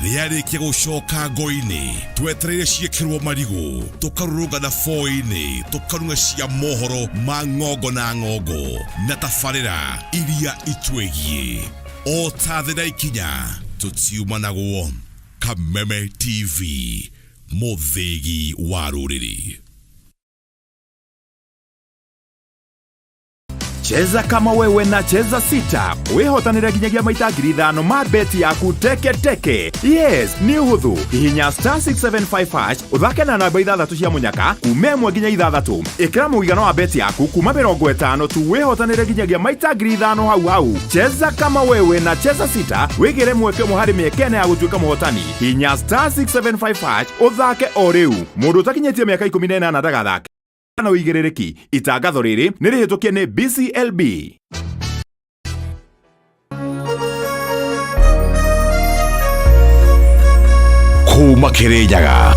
riarikia gucoka ngoi-ini twetereire ciekirwo marigu tukaruruga na foi-ini tukarunga cia mohoro ma ngongo na ngongo na tabarĩra iria itwegie o tathĩra ikinya tutiumanagwo. Kameme TV, muthegi wa rũrĩrĩ. Cheza kama wewe na cheza sita. Wehotanira ginyagia maita 5,000 ma beti yaku teke teke. Yes, ni uhuthu. Hihinya *675# uthake na namba 6 cia munyaka kume 1 ginya 6. Ikira muigano wa beti yaku kuma 50 tu wehotanira ginyagia maita 5,000 hau. Cheza kama wewe na cheza sita. Wigire mweke muhari miekene ya gutuika muhotani. Hihinya *675# uthake o riu. Mundu utakinyetie miaka 18 ndagathake. Na uigirereki itangatho riri nirihitukie ni BCLB. Kuma Kirinyaga,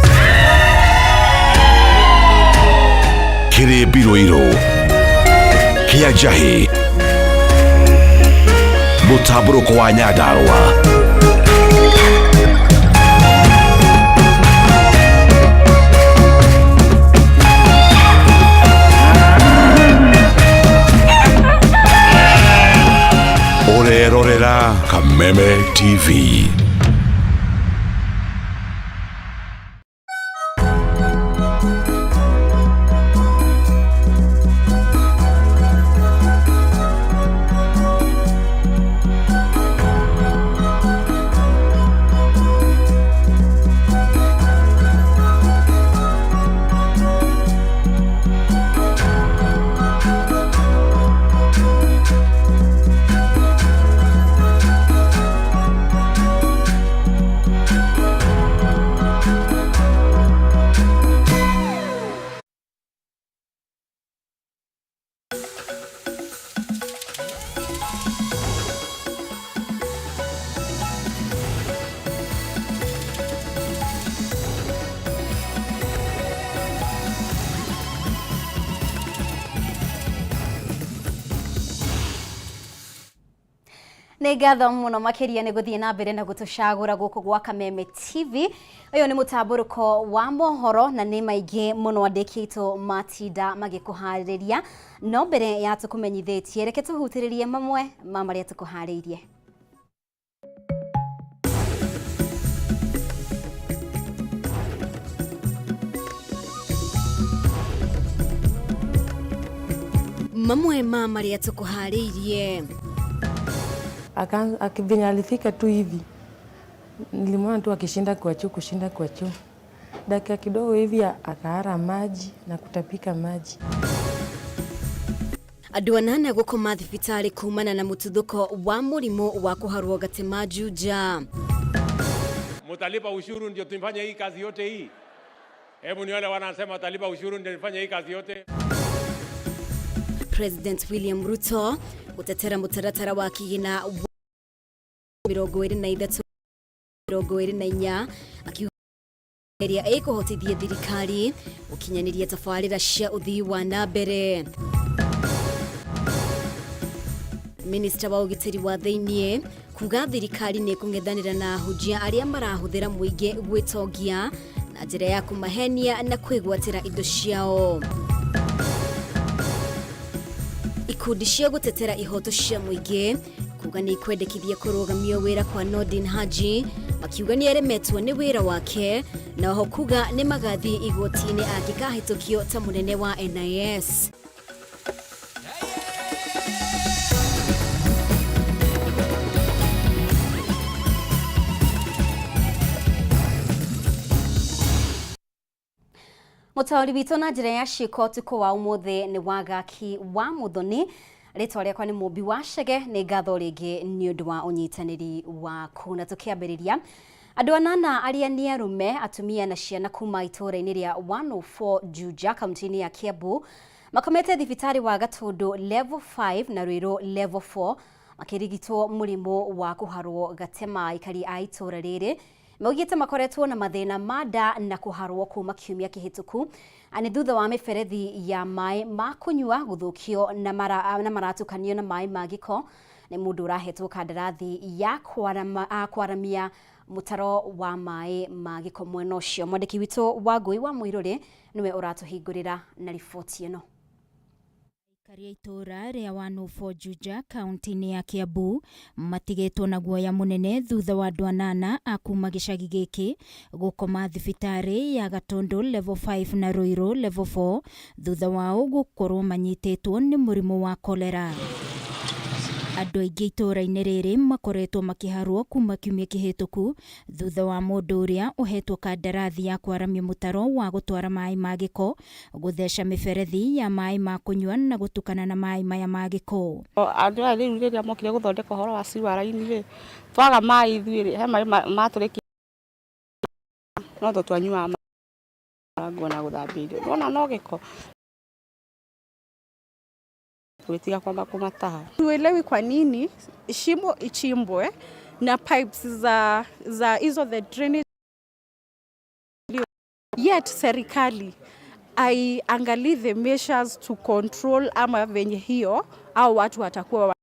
Kiribiroiro, Kiajahi, Mutamburuko wa Nyandarua, Orerorera Kameme TV. Nĩngatho mũno makĩria nĩ gũthiĩ na mbere na gũtũcagũra gũkũ gwa Kameme TV. Ũyũ nĩ mũtamburuko wa mohoro na nĩ maingĩ mũno andĩkĩtwo matinda magĩkũharĩria. No mbere ya tũkũmenyithĩtie reke tũhutĩrĩrie mamwe ma marĩa tũkũharĩirie. Mamwe ma marĩa tũkũharĩirie. Akivinya alifika tu hivi, nilimwona tu akishinda kwa choo. Dakika kidogo hivi akaara maji na kutapika maji. Andũ 8 gũkoma thibitarĩ kumana na mũtuthũko wa mũrimũ wa kũharwo gatema nja. Mtalipa ushuru ndio tumfanye hii kazi yote hii. Hebu nione wanasema talipa ushuru ndio tumfanye hii kazi yote. President William Ruto utetera mutaratara wa kigina 2023 akiuria ekuhotithia thirikari ukinyaniria tafarira cia uthii wa nambere. Minister wa ugitiri wa thĩinĩ kuga thirikari nĩ kũng'ethanĩra na ahunjia arĩa marahuthĩra mũingĩ gwĩtongia na njĩra ya kũmahenia na kwĩgwatĩra indo ciao. Ikundi cia gũtetera ihoto cia mũingĩ kuga nĩ kwendekithia kũrũgamio wĩra kwa Nordin Haji makiuga nĩ aremetwo nĩ wĩra wake na oho kuga nĩ magathiĩ igoti-inĩ angĩkahĩtũkio ta mũnene wa NIS. Mũtaũri witũ na njĩra ya ciĩko ũtukũ wa ũmũthĩ nĩ wagaki wa Mũthoni. Rĩtwa rĩakwa nĩ Mũmbi wa Chege. Nĩ ngatho rĩngĩ nĩ ũndũ wa ũnyitanĩri waku. Na tũkĩambĩrĩria, andũ 8 arĩa nĩ arũme, atumia na ciana kuma itũũra-inĩ rĩa 104 Juja kaunti-inĩ ya Kiambu makomete thibitarĩ wa Gatũndũ level 5 na Ruiru level 4 makĩrigitwo mũrimũ wa kũharwo gatema. Aikari a itũũra rĩrĩ maugĩte makoretwo na mathĩna ma nda na kũharwo kuma kiumia kĩhĩtũku. Nĩ thutha wa mĩberethi ya maĩ ma kũnyua gũthũkio na maratukanio na maĩ ma gĩko nĩ mũndũ ũrahetwo kandarathi ya kwaramia mutaro wa maĩ ma gĩko mwena ũcio. Mwandĩki witũ wa Ngũi wa Mũirũrĩ nĩwe ũratũhingũrĩra na riboti ĩno. Karia itura ria Wanufo Juja kaunti-inĩ ya Kiambu matigĩtwo na guoya mũnene thutha wa andũ anana a kuma gĩcagi gĩkĩ gũkoma thibitarĩ ya Gatundu level 5 na Ruiru level 4 thutha wao gũkorwo manyitĩtwo nĩ mũrimũ wa kolera. Andũ aingĩ itũra-inĩ rĩrĩ makoretwo makĩharwo kuma kiumia kĩhĩtũku thutha wa mũndũ ũrĩa ũhetwo kandarathi ya kwaramia mũtaro wa gũtwara maĩ ma gĩko gũtheca mĩberethi ya maĩ ma kũnyua na gũtukana na maĩ maya ma gĩko. Andũ aya rĩu rĩrĩa mokire gũthondeka ũhoro wa ciwara-inĩ rĩ, twaga maĩ ithuĩ rĩ, he maĩ matũrĩkia no tũtwanyuaga maĩ na gũthambia irio. Wona no gĩko wetiga kwamba kumataha. Tuelewi kwa nini shimo ichimbwe na pipes za hizo the drainage, yet serikali aiangalie the measures to control ama venye hiyo au watu watakuwa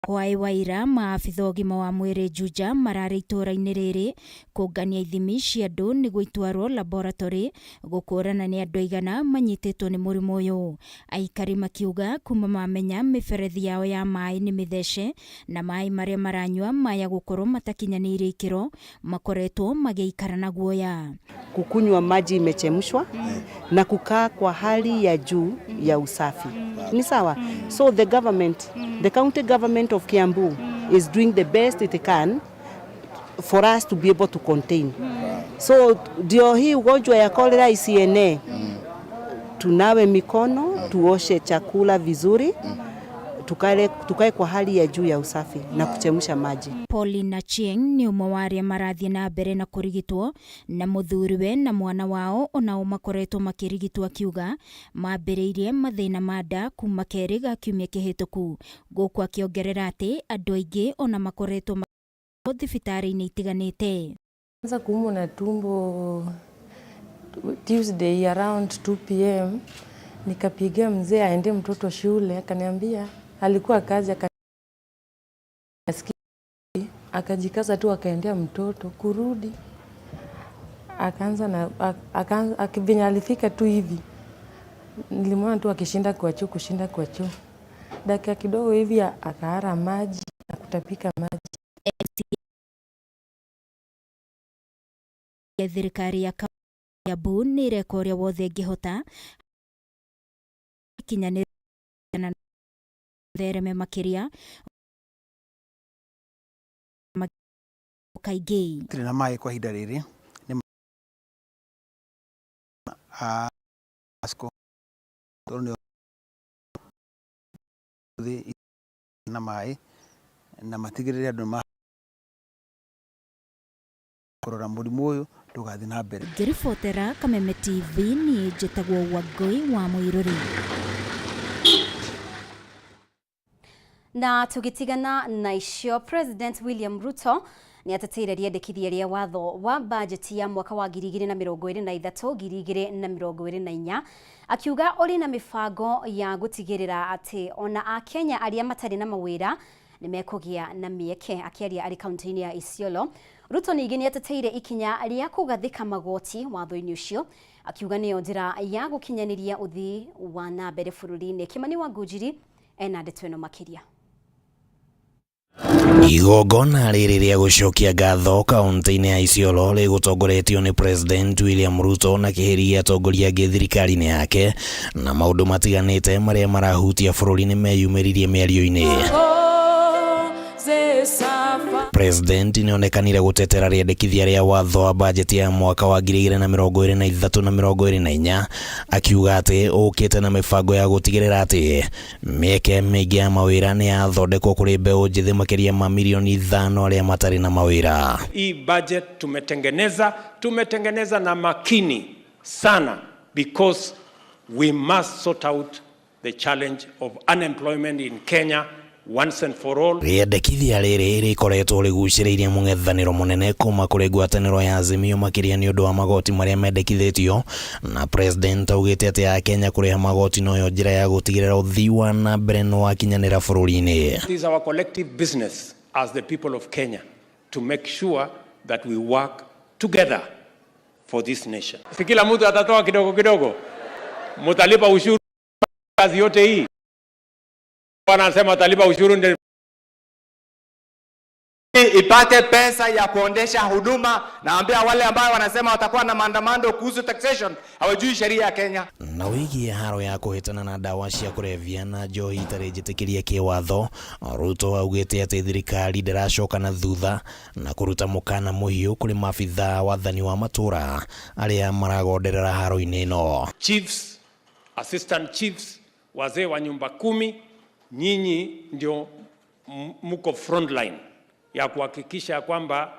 Waira maabitha ũgima wa mwĩrĩ Juja mararĩ itũra-inĩ rĩrĩ kũngania ithimi cia andũ nĩguo itwarwo laboratory gũkũrana nĩ andũ aigana manyitĩtwo nĩ mũrimũ ũyũ. Aikari makiuga kuma mamenya mĩberethi yao ya maĩ nĩ mĩthece na maĩ marĩa maranyua maya gũkorwo matakinyanĩire ikĩro makoretwo magĩikara na guoya. Kukunywa maji imechemshwa na kukaa kwa hali ya juu ya usafi. Ni sawa? So the county government of Kiambu is doing the best it can for us to be able to contain. So ndio hii ugonjwa ya cholera isienee. Tunawe mikono, tuoshe chakula vizuri, tukae kwa hali ya juu ya usafi na kuchemsha maji. Paulina Chieng ni ũmwe wa arĩa marathiĩ na mbere na kũrigitwo na mũthuriwe na mwana wao onao makoretwo makĩrigitwo akiuga mambĩrĩirie mathĩna ma nda kuma kerĩ ga kiumia kĩhĩtũku. Gũkũ akĩongerera atĩ andũ aingĩ ona makoretwo thibitarĩ-inĩ itiganĩte. Kwanza kuumwa na tumbo Tuesday around 2 p.m. nikapigia mzee aende mtoto shule, akaniambia alikuwa kazi, akajikaza tu akaendea mtoto kurudi, akaanza alifika tu hivi nilimwona tu akishinda kwa choo dakika kidogo hivi akaara maji na kutapika maji. Thirikari ya Kiambu nĩ ĩreka ũrĩa wothe ĩngĩhota kinyanĩra na thereme makĩria kaingĩ. Tũtirĩ na maĩ kwa ihinda rĩrĩ na maĩ na matigĩrĩre andũ kũrora mũrimũ ũyũ ndũgathiĩ na mbere. Ngĩribotera Kameme TV niĩ njĩtagwo Wangũi wa Mũirũrĩ. Na tugitigana na icio, President William Ruto ni ateteire riendekithia rĩa watho wa bajeti ya mwaka wa 2023-2024 akiuga ũrĩ na mĩbango ya gũtigĩrĩra atĩ ona Akenya arĩa matarĩ na mawĩra nĩ mekũgĩa na mĩeke. Akĩaria arĩ kaunti-inĩ ya Isiolo, Ruto ningĩ nĩ ateteire ikinya rĩa kũgathĩka magoti watho-inĩ ũcio, akiuga nĩyo njĩra ya gũkinyanĩria ũthii wa na mbere bũrũri-inĩ. Kimani wa Ngũnjiri ena ndeto ĩno makĩria. Igongona rĩrĩ rĩa gũcokia ngatho kaunti-inĩ ya Isiolo rĩgũtongoretio nĩ President William Ruto na kĩhĩri gĩa atongoria angĩ thirikari-inĩ yake na maũndũ matiganĩte marĩa marahutia bũrũri nĩ meyumĩririe mĩario-inĩ. President nĩonekanire gũtetera rĩendekithia rĩa watho wa bajeti ya mwaka wa 2023 na 2024 akiuga atĩ ũkĩte na mĩbango ya gũtigĩrĩra atĩ mĩeke mĩingĩ ya mawĩra nĩ yathondekwo kũrĩ mbeũ njĩthĩ makĩria ma milioni 5 arĩa matarĩ na mawĩra. Hii budget tumetengeneza na makini sana because we must sort out the challenge of unemployment in Kenya once and for all. Rĩendekithia rĩrĩ rĩkoretwo rĩgucĩrĩirie mũng'ethanĩro mũnene kuma kũrĩ ngwatanĩro ya Azimio makĩria nĩ ũndũ wa magoti marĩa mendekithĩtio, na president augĩte atĩ ya Kenya kũrĩha magoti noyo njĩra ya gũtigĩrĩra ũthii wa na mbere nĩ wakinyanĩra bũrũri-inĩ. It is our collective business as the people of Kenya to make sure that we work together for this nation. Si kila mtu atatoa kidogo kidogo, mtalipa ushuru kazi yote hii. Wanasema atalipa ushuru ndio ipate pesa ya kuondesha huduma. Naambia wale ambao wanasema watakuwa na maandamano kuhusu taxation hawajui sheria ya Kenya. Na wigi ya haro ya kuhitana na dawa cia kurevia na njohi itarĩ njĩtĩkĩrie kĩwatho, Ruto augĩte atĩ thirikari ndĩracoka na thutha na kũruta mũkana mũhiũ kũrĩ maabitha wathani wa matũra arĩa maragonderera haro-inĩ ĩno. Chiefs, assistant chiefs, wazee wa nyumba 10, nyinyi ndio mko frontline ya kuhakikisha kwamba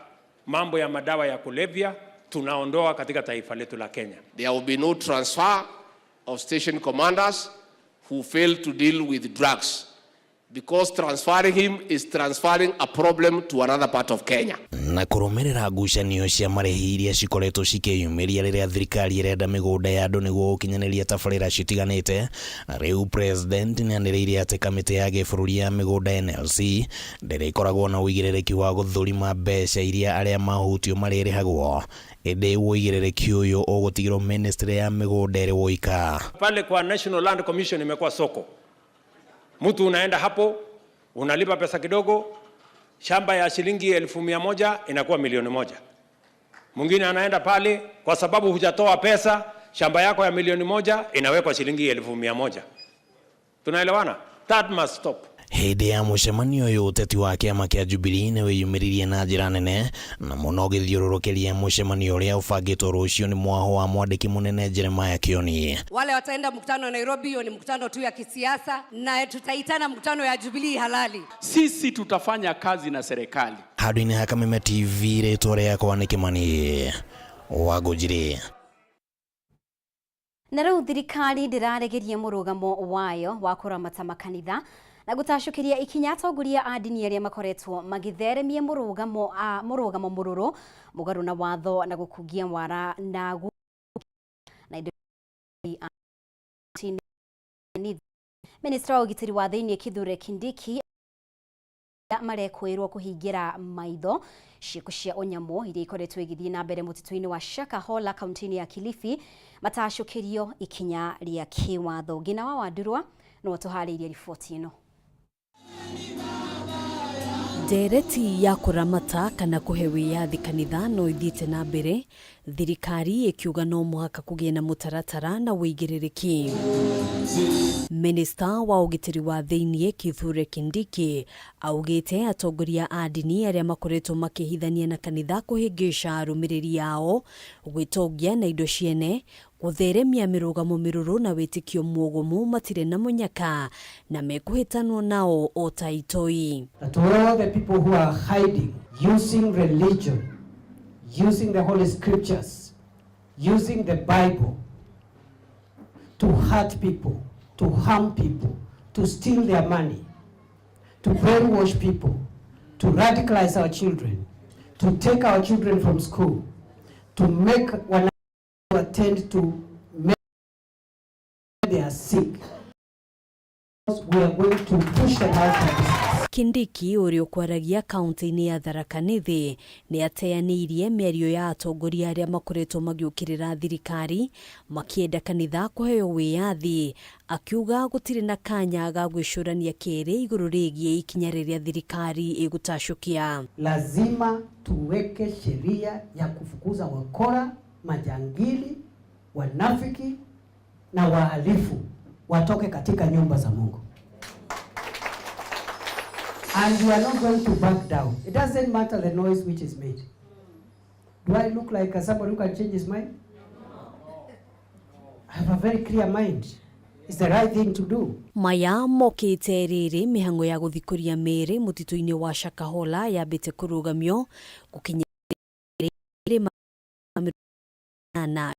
mambo ya madawa ya kulevya tunaondoa katika taifa letu la Kenya. There will be no transfer of station commanders who fail to deal with drugs, because transferring him is transferring a problem to another part of Kenya. Na kũrũmĩrĩra ngucanio cia marĩhi iria cikoretwo cikĩyumĩria rĩrĩa thirikari ĩrenda mĩgũnda ya andũ nĩguo gũkinyanĩria tabarĩra citiganĩte, rĩu president nĩanĩrĩire atĩ kamĩtĩ ya gĩbũrũri ya mĩgũnda NLC ndĩrĩkoragwo na ũigĩrĩrĩki wa gũthũrima mbeca iria arĩa mahutio marĩrĩhagwo, ĩndĩ ũigĩrĩrĩki ũyũ ũgũtigĩrwo ministry ya mĩgũnda ĩrĩ woika. Pale kwa National Land Commission imekuwa soko. Mtu unaenda hapo unalipa pesa kidogo, shamba ya shilingi 1,100 inakuwa 1,000,000. Mwingine anaenda pale kwa sababu hujatoa pesa, shamba yako ya 1,000,000 inawekwa shilingi 1,100. Tunaelewana? That must stop. Hĩndĩ ya mũcemanio ũyũ ũteti wa kĩama kĩa Jubilee nĩ wĩyumĩririe na njĩra nene, na mũno gĩthiũrũrũkĩria mũcemanio ũrĩa ũbangĩtwo rũciũ nĩ mwaho wa mwandĩki mũnene Jeremiah Kioni. Wale wataenda mkutano Nairobi, hiyo ni mkutano tu ya kisiasa, na tutaitana mkutano ya Jubilee halali. Sisi tutafanya kazi na serikali. Handũ-inĩ ha Kameme TV, rĩtwa rĩakwa nĩ Kĩmani Wangũnjiri. Na rĩu thirikari ndĩraregeria mũrũgamo wayo wa kũramata makanitha na gũtacũkĩria ikinya atongoria a ndini arĩa makoretwo magĩtheremia mũrũgamo mũrũrũ mũgarũ na watho na gũkungia wara na Minister wa ũgitĩri wa thĩinĩ Kithure Kindiki marekwĩrwo kũhingĩra maitho ciĩko cia ũnyamũ iria ikoretwo igĩthiĩ na mbere mũtitũ-inĩ wa Shakahola kaunti-inĩ ya Kilifi matacũkĩrio ikinya rĩa kĩwatho. Ngina wa Wandurwa no tũharĩirie riboti ĩno. Ndereti ya kũramata kana kũhe wĩyathi kanitha no ithiĩte na mbere, thirikari ĩkiuga no mũhaka kũgĩe na mũtaratara na wĩigĩrĩrĩki. Minister wa ũgitĩri wa thĩinĩ Kithure Kindiki augĩte atongoria a ndini arĩa makoretwo makĩhithania na kanitha kũhĩngĩca arũmĩrĩri ao, gwĩtongia na indo ciene, gũtheremia mĩrũgamo mĩrũrũ na wĩtĩkio mũũgũmu matirĩ na mũnyaka na mekũhĩtanwo nao o ta itoi. To all the people who are hiding, using religion, using the Holy Scriptures, using the Bible to hurt people, to harm people, to steal their money, to brainwash people, to radicalize our children, to take our children from school, to make one attend to make they are sick. We are going to push them out of this. Kindiki ũrĩa ũkwaragia kaunti-inĩ ya Tharaka Nithi nĩ ateanĩirie mĩario ya atongoria arĩa makoretwo magĩũkĩrĩra thirikari makĩenda kanitha kũheo wĩyathi, akiuga gũtirĩ na kanya ga gwĩcũrania kerĩ igũrũ rĩgiĩ ikinya rĩrĩa thirikari ĩgũtacũkia. Lazima tuweke sheria ya kufukuza wakora, majangili, wanafiki na wahalifu watoke katika nyumba za Mungu. And we are not going to back down. It doesn't matter the noise which is made. Do I look like somebody who can change his mind? I have a very clear mind. It's the right thing to do. Maya mokĩte rĩrĩ mĩhang'o ya gũthikũria mĩĩrĩ mũtitũ-inĩ wa Shakahola yambĩte kũrũgamio gũkinya na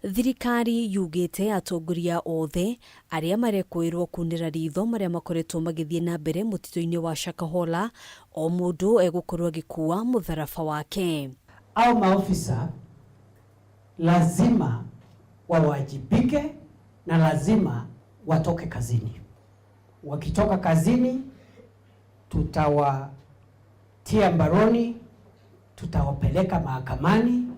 Thirikari yugite atongoria othe aria marekwirwo kunira ritho maria makoretwo magithie na mbere mutito-ini wa Shakahola o mundu egukorwo agikuwa mutharaba wake. Au maofisa lazima wawajibike na lazima watoke kazini. Wakitoka kazini, tutawatia mbaroni, tutawapeleka mahakamani,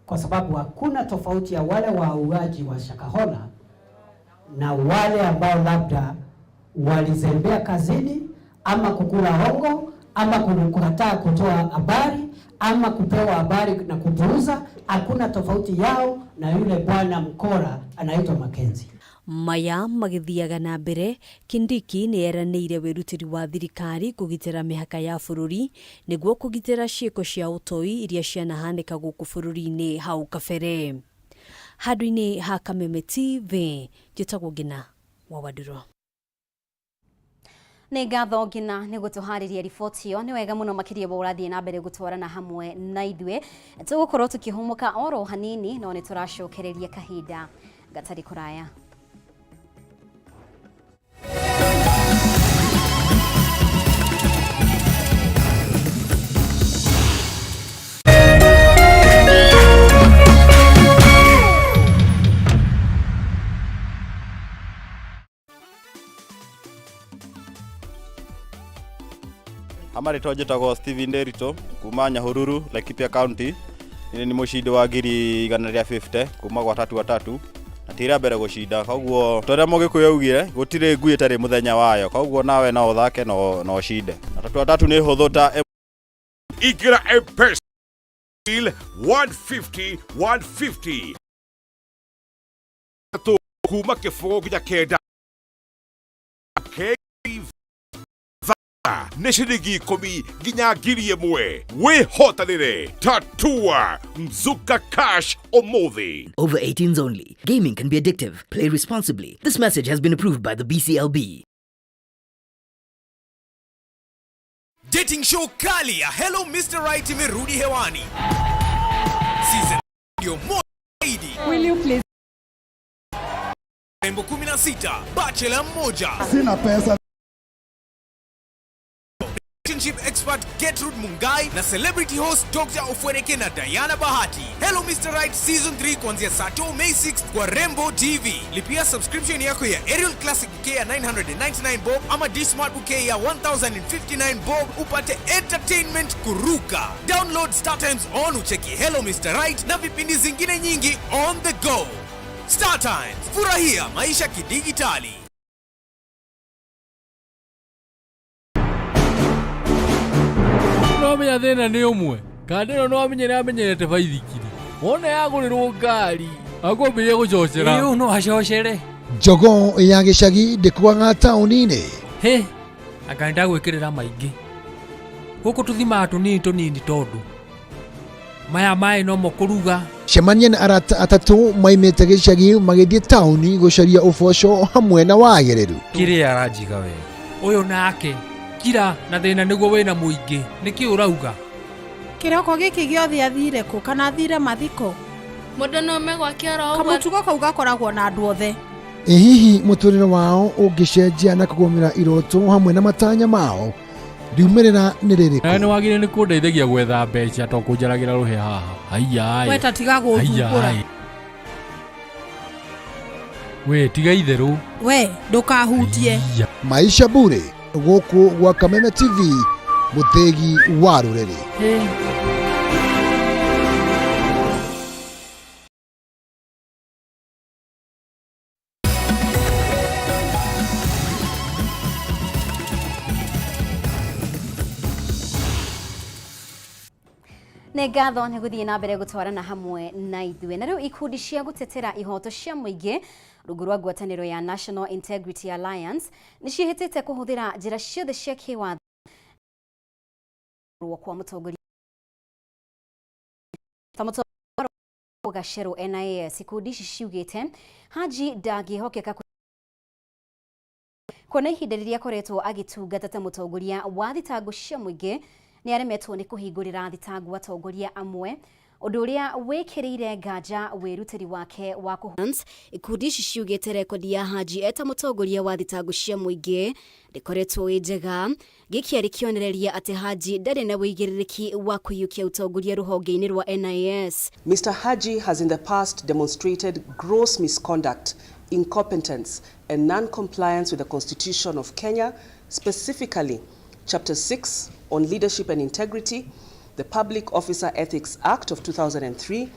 kwa sababu hakuna tofauti ya wale wauaji wa Shakahola na wale ambao labda walizembea kazini ama kukula hongo ama kukataa kutoa habari ama kupewa habari na kupuuza. Hakuna tofauti yao na yule bwana mkora anaitwa Makenzi. Maya magithiaga na mbere, Kindiki ni eranĩire wĩrutĩri wa thirikari kũgitĩra mĩhaka ya bũrũri nĩguo kũgitĩra ciĩko cia ũtoi iria cianahanĩka gũkũ bũrũri-inĩ hau kabere. Handũ-inĩ ha Kameme TV, njĩtagwo Ngina wa Waduro. Nĩ ngatho Ngina nĩ gũtũharĩria riboti ĩyo. Nĩ wega mũno makĩria bo ũrathiĩ na mbere gũtwarana hamwe na ithuĩ. Tũgũkorwo tũkĩhũmũka oro hanini, no nĩ tũracokereria kahinda gatarĩ kũraya. Amarĩtwo njĩtagwo Steven Derito kuma Nyahururu, Laikipia County. Ni mũcindi wa 150 kuma gwa tatu na tira mbere gũcinda. Koguo tũrĩa Mũgĩkũyũ augire gũtirĩ ngui ĩtarĩ mũthenya wayo. Koguo nawe no ũthake no cinde. Na tatu nĩ hũthũ ta Igira M-Pesa 150 kuma kĩbũgũ nginya kenda nĩ ciringi 10 nginya 1,000. Wĩhotanĩre tatua Mzuka Cash ũmũthĩ. Over 18s only. Gaming can be addictive. Play responsibly. This message has been approved by the BCLB. Dating show kali ya Hello Mr. Right imerudi hewani. Season ndio moja zaidi. Will you please? Rembo 16, Bachelor mmoja. Sina pesa. Relationship expert Gertrude Mungai na celebrity host Dr. Ofweneke na Diana Bahati. Hello Mr. Right Season 3 kuanzia Saturday May 6th kwa Rembo TV. Lipia subscription yako ya Aerial Classic bouquet ya 999 bob ama D-Smart bouquet ya 1059 bob upate entertainment kuruka. Download Star Times on ucheki Hello Mr. Right na vipindi zingine nyingi on the go. Star Times, furahia maisha kidigitali. No menya thina ni umwe kandi no amenyerete baithikiri wona yagũrĩrwo ngari akwambĩrĩria gũcocera ĩyo no acocere Njogo ya gĩcagi ndĩkwaga taũni-inĩ he anga ndagwĩkĩrĩra maingĩ gũkũ tũthimaga tũnini tondũ maya maĩ no mokũruga. Cemania na arata atatũ maimĩte gĩcagi magĩthiĩ taũni gũcaria ũboco hamwe na wagĩrĩru. Kĩrĩa aranjiga we ũyũ nake kira na thĩna nĩguo wĩna mũingĩ nĩkĩ ũrauga kĩroko gĩkĩ gĩothe athire kũ kana athire mathiko mũndũ no megwa kĩoro kamũtugo kau gakoragwo na andũ othe. Hihi mũtũrĩre wao ũngĩcenjia na kũgũmĩra iroto hamwe na matanya mao riumĩrĩra nĩ rĩrĩkũ? Nĩ wagire nĩ kũndeithagia gwetha mbeca to kũnjaragĩra rũhĩa haha. Aiya weta tiga gũthumbũra we tiga itherũ we ndũkahutie Maisha bure gũkũ gwa Kameme TV mũthegi wa rũrĩrĩ. Nĩ ngatho nĩ gũthiĩ na mbere gũtwarana hamwe na ithuĩ. Na rĩu ikundi cia gũtetera ihoto cia mũingĩ rungu rwa ngwatanĩro ya National Integrity Alliance nĩ ciĩhĩtĩte kũhũthĩra njĩra ciothe cia kĩwatho kwa mũtongoria ta mũtongoria Gacero NIS. Ikundi ici ciugĩte Haji ndangĩhokeka kuona ihinda rĩrĩa akoretwo agĩtungata ta mũtongoria wa thitango cia mũingĩ nĩ aremetwo nĩ kũhingũrĩra thitango atongoria amwe Undu uria wikirire nganja wirutiri wake wa kuhans ikundi ici ciugite rekodi ya Haji eta mutongoria wa thitango cia muingi rikoretwo njega gikiari kionereria ati Haji ndari na wigiririki wa kuyukia utongoria ruhonge-ini rwa NIS. Mr. Haji has in the past demonstrated gross misconduct, incompetence and non-compliance with the Constitution of Kenya, specifically Chapter 6 on Leadership and Integrity, the Public Officer Ethics Act of 2003,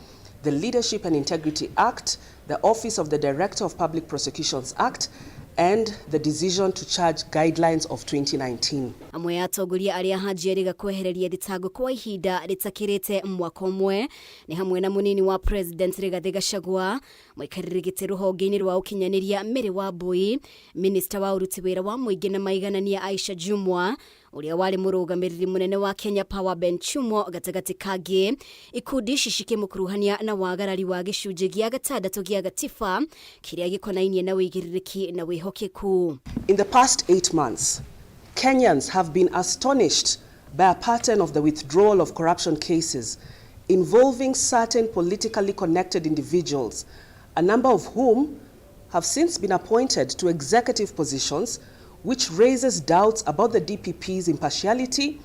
the Leadership and Integrity Act, the Office of the Director of Public Prosecutions Act, and the Decision to Charge Guidelines of 2019. Amwe atongoria aria Haji eriga kwehereria thitango kwa ihinda ritakirite mwaka umwe ni hamwe na munini wa President Rigathi Gachagua, mwikariri giti ruhonge-ini rwa ukinyaniria Mary Wambui, Minister wa uruti wira wa muingi na maiganania Aisha Jumwa, uria wari murugamiriri munene wa Kenya Power Ben Chumo gatagati kagi ikundi ici cikimukuruhania na wagarari wa gicunji gia gatandatu gia gatiba kiria gikonainie na wigiririki na wihokeku. In the past 8 months, Kenyans have been astonished by a pattern of the withdrawal of corruption cases involving certain politically connected individuals, a number of whom have since been appointed to executive positions, which raises doubts about the DPP's impartiality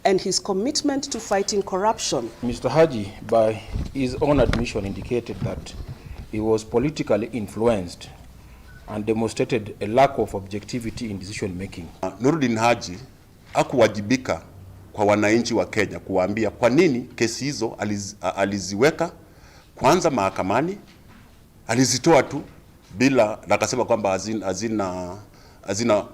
and his commitment to fighting corruption. Mr. Haji, by his own admission, indicated that he was politically influenced and demonstrated a lack of objectivity in decision making. Nurdin Haji hakuwajibika kwa wananchi wa Kenya kuwaambia kwa nini kesi hizo aliziweka kwanza mahakamani, alizitoa tu bila, na akasema kwamba hazina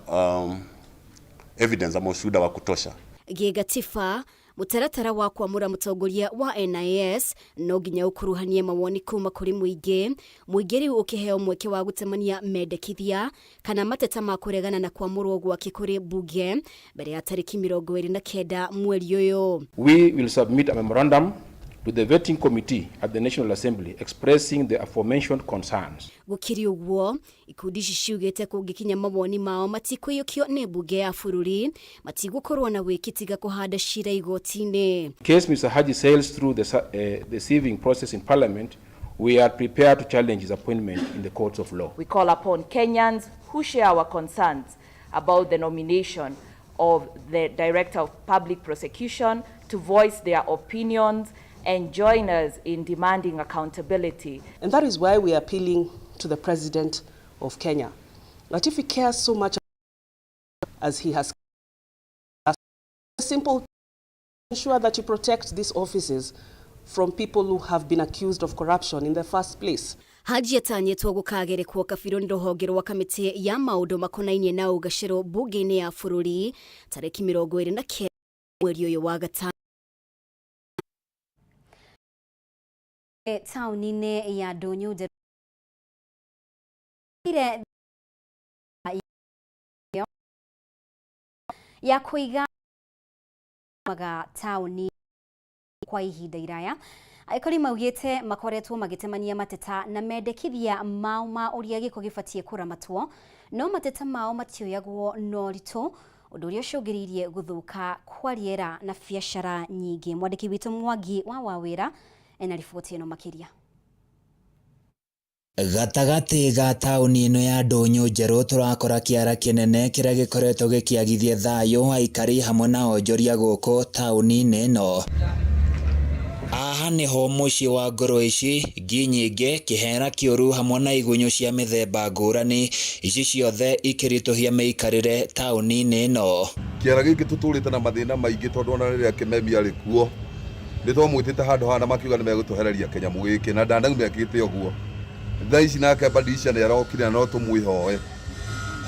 evidence ama ushuhuda wa kutosha. Gigatifa mutaratara wa kwamura mutongoria wa NIS no ginya ukuruhanie mawoni kuma kuri muingi muingiri ukiheo mweke wa gutemania mendekithia kana mateta ma kuregana na kwamurwo gwake kuri bunge mbere ya tariki 29 mweri uyu. We will submit a memorandum to the vetting committee at the National Assembly expressing the aforementioned concerns. Gukiri uguo ikundi ciugite kungikinya mawoni mao matikwiyukio ni bunge ya bururi matigukorwo na wikitiga kuhanda shira igoti-ini. Case Mr. Haji sails through the sieving process in Parliament, we are prepared to challenge his appointment in the courts of law. We call upon Kenyans who share our concerns about the nomination of the Director of Public Prosecution to voice their opinions and join us in demanding accountability. And that is why we are appealing to the President of Kenya that if he cares so much as he has, simple ensure that you protect these offices from people who have been accused of corruption in the first place. Haji atanyetwo gukagerekwo kabironi ruhonge rwa kamiti ya maundu makonainie na ugaciro bunge-ini ya bururi tariki 29 mweri uyu wa gatano. Tauni-ini ya Ndonyo ya kuiga maga tauni kwa ihinda iraya aikari maugite makoretwo magitemania mateta na mendekithia mao ma uria giko gibatie kuramatwo no mateta mao matioyagwo no rito undu uria ucungiririe guthuka kwa riera na biacara nyingi. Mwandiki witu Mwangi wa Wawira ena riboti ino makiria. Gatagati ga tauni ino ya Ndonyo njeru turakora kiara kinene kiria gikoretwo gikiagithia thayo aikari hamwe na onjoria guku tauni-ini ino. Aha niho muci wa ngoro ici ngi nyingi kihera kiuru hamwe na igunyo cia mithemba ngurani ici ciothe ikirituhia meikarire tauni-ini ino. Kiara giki tuturite na mathina maingi tondu ona riria Kameme ari kuo nitwamwitite handu hana makiuga ni megutuhereria kinyamu giki na ndandaumekite uguo. Thaa ici nake Badisha ni arokire no tumwihoe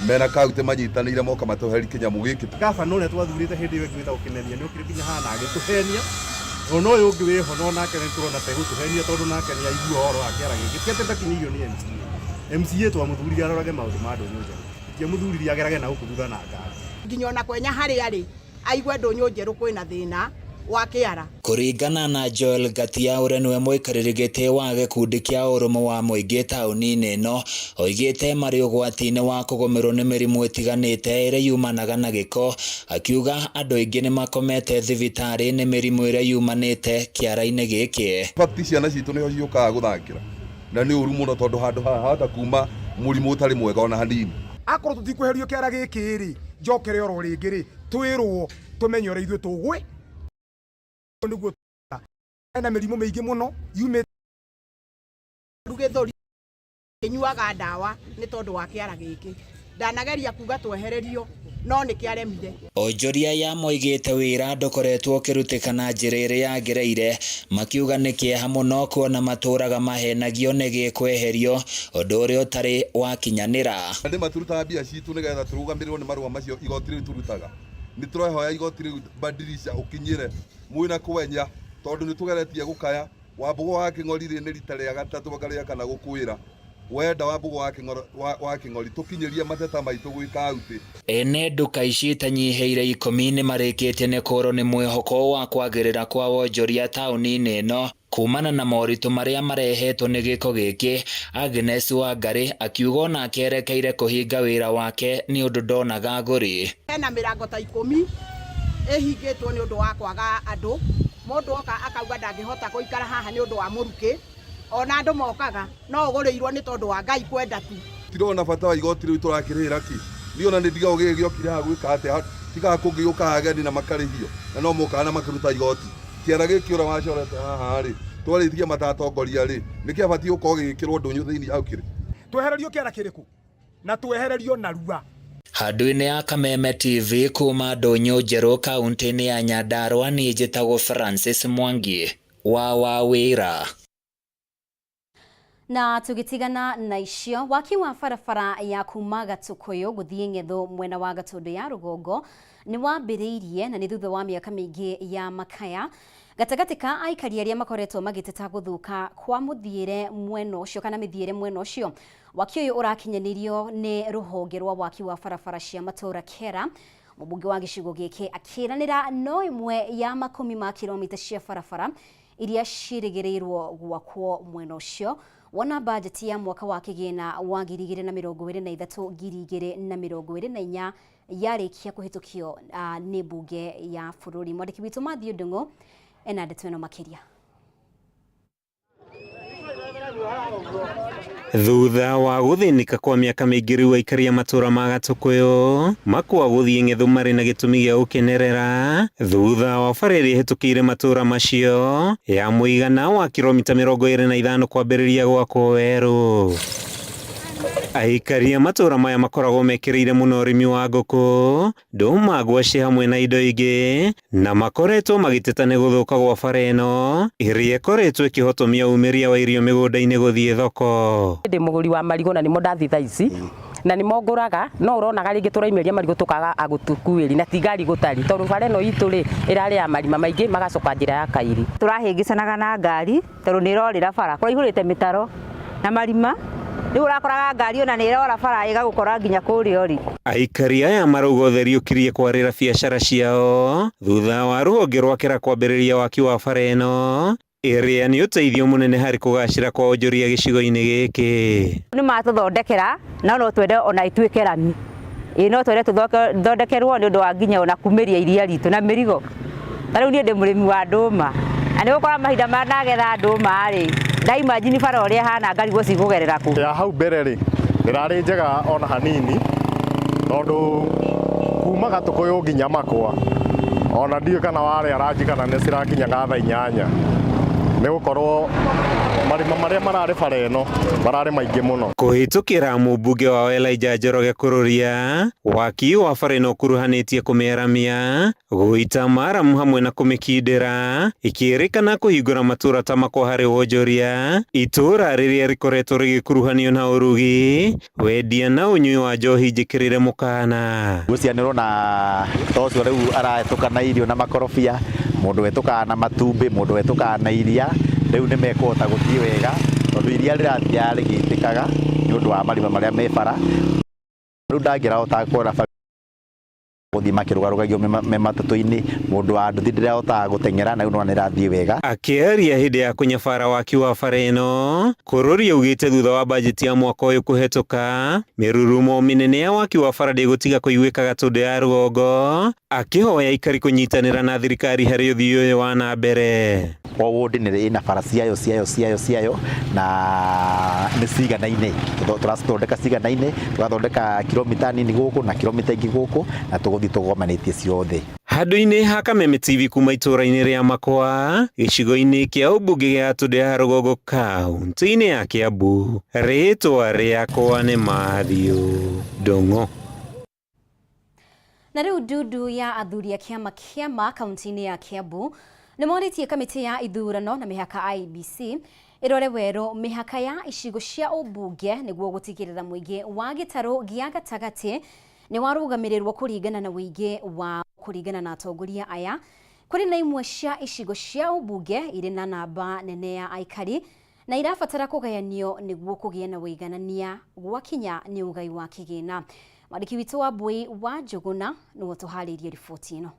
mena kaute manyitanire moka matuheri kinyamu giki. Gavana uria twathurite hindi iyo gwita ukimethia ni ukire kinya hana agituhenia ono uyu ungi wiho no nake ni turona te gutuhenia tondu nake ni aigua oro akiara giki tiatete kinyio ni MCA twamuthurire arorage maundu ma Ndonyo njeru tiamuthurire agerage na ukuthura na ngari nginya ona kwenya hari ari aigua Ndonyo njeru kwina thina wa kiara. Kuringana na Joel Gatia uria niwe muikariri giti wa gikundi kia urumo wa muingi tauni-ini ino, oigite mari ugwati-ini wa kugomerwo ni mirimu itiganite iria yumanaga na giko, akiuga andu aingi ni makomete thibitari ni mirimu iria yumanite kiara-ini giki. Fakti ciana citu niho ciukaga guthakira na ni uru muno tondu handu haha hata kuma murimu utari mwega ona hanini. Akorwo tutikuherio kiara giki ri njokere oro ringi ri twirwo tumenye ora ithuĩ tũgwe niguo ena mĩrimũ mĩingĩ mũno yumĩte rugethori nyuaga ndawa nĩ tondũ wa kĩara gĩkĩ ndanageria kuga twehererio no nĩ kĩaremire. Onjoria ya moigĩte wĩra ndũkoretwo ũkĩrutĩka na njĩra ĩrĩa yagĩrĩire, makiuga nĩ kĩeha mũno kuona matũraga mahenagio nĩ gĩkweherio ũndũ ũrĩa ũtarĩ wakinyanĩra. Andũ maturutaga mbia citũ nĩgetha tũrũgamĩrĩrwo nĩ marũa macio igoti rĩu turutaga. Nĩ tũrehoya igoti rĩu badirisha ũkinyĩre mwĩna kwenya tondũ nĩ tũgeretie gũkaya Wambugu wa Kĩng'ori nĩ rita rĩa gatatũ bakarĩa kana gũkwĩra wenda Wambugu wa Kĩng'ori tũkinyĩrie mateta maitũ gwĩ kaunti. Ene nduka ici itanyiheire 10 nĩ marĩkĩtie nĩ kũrwo nĩ mwĩhoko wa kwagĩrĩra kwa wonjoria tauni-inĩ ĩno kumana na moritũ marĩa marehetwo nĩ gĩko gĩkĩ. Agnes Wangari akiuga onake erekeire kũhinga wĩra wake nĩ ũndũ ndonaga agũri. Hena mĩrango ta 10 ĩhingĩtwo nĩ ũndũ wa kwaga andũ, mũndũ oka akauga ndangĩhota gũikara haha nĩ ũndũ wa mũrukĩ, ona andũ mokaga no ũgũrĩirwo nĩ tondũ wa Ngai kwenda tu. Tirona bata wa igoti rĩu tũrakĩrĩra ki niona nĩ ndiga ũgĩgĩokire haha gwĩka atĩa tiga kũngĩũka ageni na makarĩhio na no mũkaga na makĩruta igoti. Kĩara gĩkĩ ũra wacorete haha rĩ twarĩtie matatongoria rĩ nĩ kĩabatiĩ gũkorwo gĩgĩkĩrwo ndũnyũ thĩinĩ au kĩrĩ twehererio kĩara kĩrĩkũ na twehererio narua. Handũ-inĩ ya Kameme TV kuma Ndũnyũ Njerũ kaunti-inĩ ya Nyandarua, niĩ njĩtagwo Francis Mwangi wa wĩra. Na tugitigana na icio, waki wa barabara ya kuma Gatukuyu guthii Ng'etho mwena wa Gatundu ya Rugongo ni wambĩrĩirie na nĩ thutha wa mĩaka mĩingĩ ya makaya gatagati ka aikari arĩa makoretwo magĩteta gũthũka kwa mũthiĩre mwena ũcio kana mĩthiĩre mwena ũcio. Waki ũyũ ũrakinyanirio nĩ rũhonge rwa waki wa barabara cia matũra Kera. Mũmbunge wa gĩcigo gĩkĩ akĩranĩra no ĩmwe ya makumi ma kilomita cia barabara iria cirĩgĩrĩirwo gwakwo mwena ũcio wona bajeti ya mwaka wa kĩgĩna wa 2023-2024 yarĩkia kũhĩtũkio nĩ mbunge ya bũrũri. Mwandĩki witũ Mathiũ Ndung'u ena ndeto ĩno makĩria. Thutha wa gũthĩnĩka kwa mĩaka mĩingĩ rĩu aikari a matũra ma Gatukuyu makwa gũthiĩ Ng'etho marĩ na gĩtũmi gĩa gũkenerera thutha wa bara ĩrĩa ĩhĩtũkĩire matũra macio ya mũigana wa kilomita 25 kwambĩrĩria gwakwo werũ. Aikari a matũra maya makoragwo mekĩrĩire mũno ũrĩmi wa ngũkũ, ndũma, ngwacĩ hamwe na indo ingĩ, na makoretwo magĩteta nĩ gũthũka gwa bara ĩno ĩrĩa ĩkoretwo ĩkĩhotomia umĩria wa irio mĩgũnda-inĩ gũthiĩ thoko. Ndĩ mũgũri wa marigũ na nĩmo ndathi thaa ici na nĩmo ngũraga, no ũronaga rĩngĩ tũraimeria marigũ tũkaga agũtukuĩri na ti ngari gũtari tondũ bara ĩno itũ rĩ ĩrarĩ ya marima maingĩ magacoka njĩra ya kairi. Tũrahĩngĩcanaga na ngari tondũ nĩ ĩrorĩra bara kũraihũrĩte mĩtaro na marima. Rĩu ũrakoraga ngari ona nĩ ĩrora bara ĩgagũkora nginya kũrĩa ũrĩ. Aikari aya marauga ũtheri ũkirie kwarĩra biacara ciao thutha wa rũhonge rwa Kera kwambĩrĩria waki wa bara ĩno ĩrĩa nĩ ũteithio mũnene harĩ kũgacĩra kwa wonjoria gĩcigo-inĩ gĩkĩ. Nĩ matũthondekera no twende ona ituĩke rami. No twende tũthondekerwo nĩ ũndũ wa nginya ona kumĩria iria ritũ na mĩrigo. Tarĩu niĩ ndĩ mũrĩmi wa ndũma na nĩ gũkora mahinda ma nagetha ndũma rĩ ndaima njini bara ũrĩa hana ngari gũcikũgerera kũ. Ya hau mbere rĩ ndĩrarĩ njega ona hanini tondũ kuma Gatukuyu nginya makwa ona ndiũ kana warĩ aranji kana nĩ cirakinyaga thaa 8 nĩ gũkorwo marima marĩa mararĩ bara ĩno mararĩ maingĩ mũno. Kũhĩtũkĩra mũmbunge wa Elijah Njoroge Kururia, waki wa bara ĩno ũkuruhanĩtie kũmĩaramia, gũita maramu hamwe na kũmĩkindĩra, ikĩrĩkana kũhingũra matũra ta makwa harĩ wonjoria, itũra rĩrĩa rĩkoretwo rĩgĩkuruhanio na ũrugi, wendia na ũnyui wa njohi njĩkĩrĩre mũkana. Gucianĩrwo na tocio rĩu arahĩtũka na irio na makorobia, mũndũ wetũkaga na matumbĩ, mũndũ wetũkaga na iria, rĩu nĩ mekũhota gũthiĩ wega tondũ iria rĩrathiaga rĩgĩitĩkaga nĩ ũndũ wa marima marĩa me bara. Rĩu ndangĩrahota kuona Uthi makirugarugagio me matatu-ini mundu wa nduthi ndirahota guteng'era na no nirathii wega. Akiaria hindi ya kunyabara waki wa bara ino, Kururi augite thutha wa bajeti ya mwaka uyu kuhetuka mirurumo minene ya waki wa bara ndigutiga kuiguika Gatundu ya rugongo, akihoya ikari kunyitanira na thirikari hari uthii uyu wa na mbere. O wodi ni ina bara ciayo na ni ciganaine turathondeka ciganaine tugathondeka kilomita nini guku na kilomita ingi guku na tuguthi tugomanĩtie ciothe. Handũ-inĩ ha Kameme TV kuma itũra-inĩ rĩa Makwa, gĩcigo-inĩ kĩa ũmbunge gĩa Gatundu ya rũgongo kaunti-inĩ ya Kiambu, rĩtwa rĩakwa nĩ Mathiũ Ndung'u. Na rĩu ndudu ya athuri a kĩama kaunti-inĩ ya Kiambu nĩmorĩtie kamĩtĩ ya ithurano na mĩhaka IEBC ĩrore werũ mĩhaka ya icigo cia ũmbunge nĩguo gũtigĩrĩra mũingĩ wa gĩtarũ gĩa gatagatĩ nĩ warũgamĩrĩrwo kũringana na wĩingĩ wa kũringana na atongoria aya. Kũrĩ na imwe cia icigo cia ũmbunge irĩ na namba nene ya aikari na irabatara kũgayanio nĩguo kũgĩe na wĩiganania gwakinya nĩ ũgai wa kĩgĩna. Mwandĩki witũ wa Mbui wa Njũgũna nĩwe tũharĩirie riboti ĩno.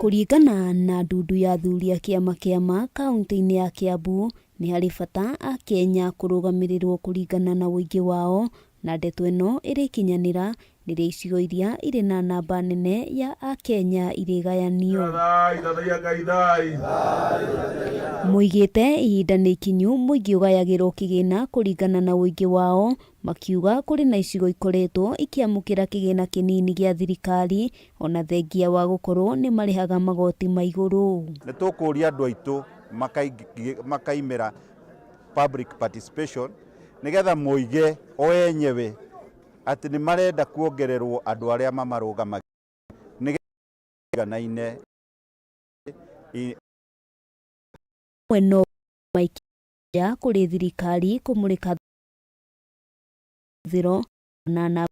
Kũringana na ndudu ya athuri a kĩama kaunti-inĩ ya Kiambu, nĩ harĩ bata a Kenya kũrũgamĩrĩrwo kũringana na wĩingĩ wao, na ndeto ĩno ĩrĩkinyanĩra rĩrĩa icigo iria irĩ na namba nene ya Akenya irĩgayanio. Moigĩte ihinda nĩ ikinyu mũingĩ ũgayagĩrwo kĩgĩna kũringana na wĩingĩ wao, makiuga kũrĩ na icigo ikoretwo ikiamũkĩra kĩgĩna kĩnini gĩa thirikari ona thengia wa gũkorwo nĩ marĩhaga magoti ma igũrũ. Nĩ tũkũria andũ aitũ makaimĩra public participation nigetha mũige o enyewe ati ni marenda kuongererwo andu aria mamarugamagia nigetha weno maikia kũrĩ thirikari kũmũrĩka thiro na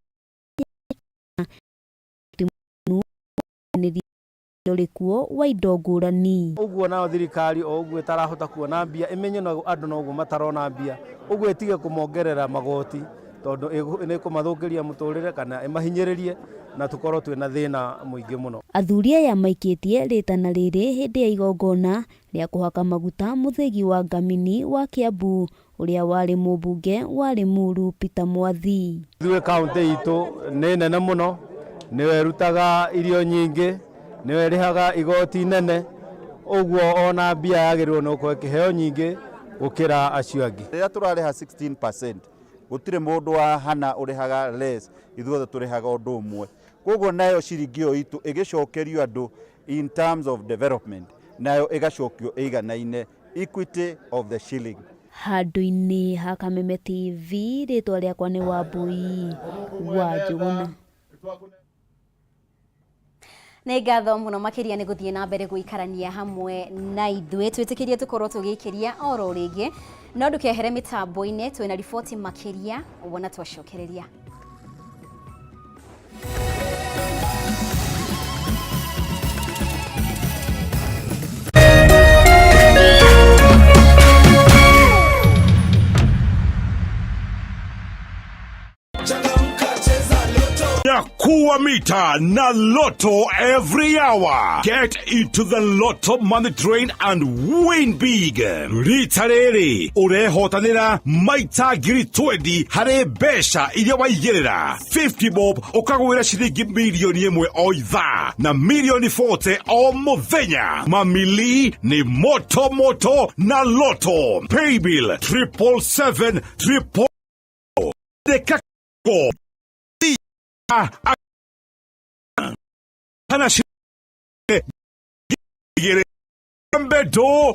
rĩkuo wa indo ngũrani. Ũguo nao thirikari o ũguo ĩtarahota kuona mbia ĩmenye na andũ no ũguo matarona mbia, ũguo ĩtige kũmongerera magoti tondu nĩ kũmathũkĩria mũtũrĩre kana ĩmahinyĩrĩrie na tũkorwo twĩna thĩna mũingĩ mũno. Athuri aya maikĩtie rĩtana rĩrĩ hĩndĩ ya igongona rĩa kũhaka maguta mũthĩgi wa Ngamini wa Kiambu ũrĩa warĩ mũmbunge warĩ Muru Peter Mwathi. Ithuĩ kaunti itũ nĩ nene mũno, nĩwe ĩrutaga irio nyingĩ, nĩwe ĩrĩhaga igoti nene, ũguo ona mbia yagĩrĩrwo no gũkorwo ĩkĩheo nyingĩ gũkĩra acio angĩ. Rĩrĩa tũrarĩha 16% gũtirĩ mũndũ wa hana ũrĩhaga less, ithuothe tũrĩhaga ũndũ ũmwe. Koguo nayo ciringi ĩyo itũ ĩgĩcokerio andũ in terms of development, nayo ĩgacokio ĩiganaine equity of the shilling. Handũ-inĩ ha Kameme TV, rĩtwa rĩakwa nĩ Wambui wa Njũgũna. Nĩ ngatho mũno makĩria nĩ gũthiĩ na mbere gũikarania hamwe na ithuĩ, twĩtĩkĩrie tũkorwo tũgĩikĩria oro rĩngĩ, no ndũkehere mĩtambo-inĩ, twĩna riboti makĩria wona twacokereria. Kuwa mita na Lotto every hour. Get into the Lotto money train and win big. Ritarere urehotanira maita ngiri 20 hare besha iria waigerera 50 bob ukagwira shilingi milioni ĩmwe o ithaa na milioni 40 o muthenya. Mamili ni moto na Lotto. Paybill 777 Dekako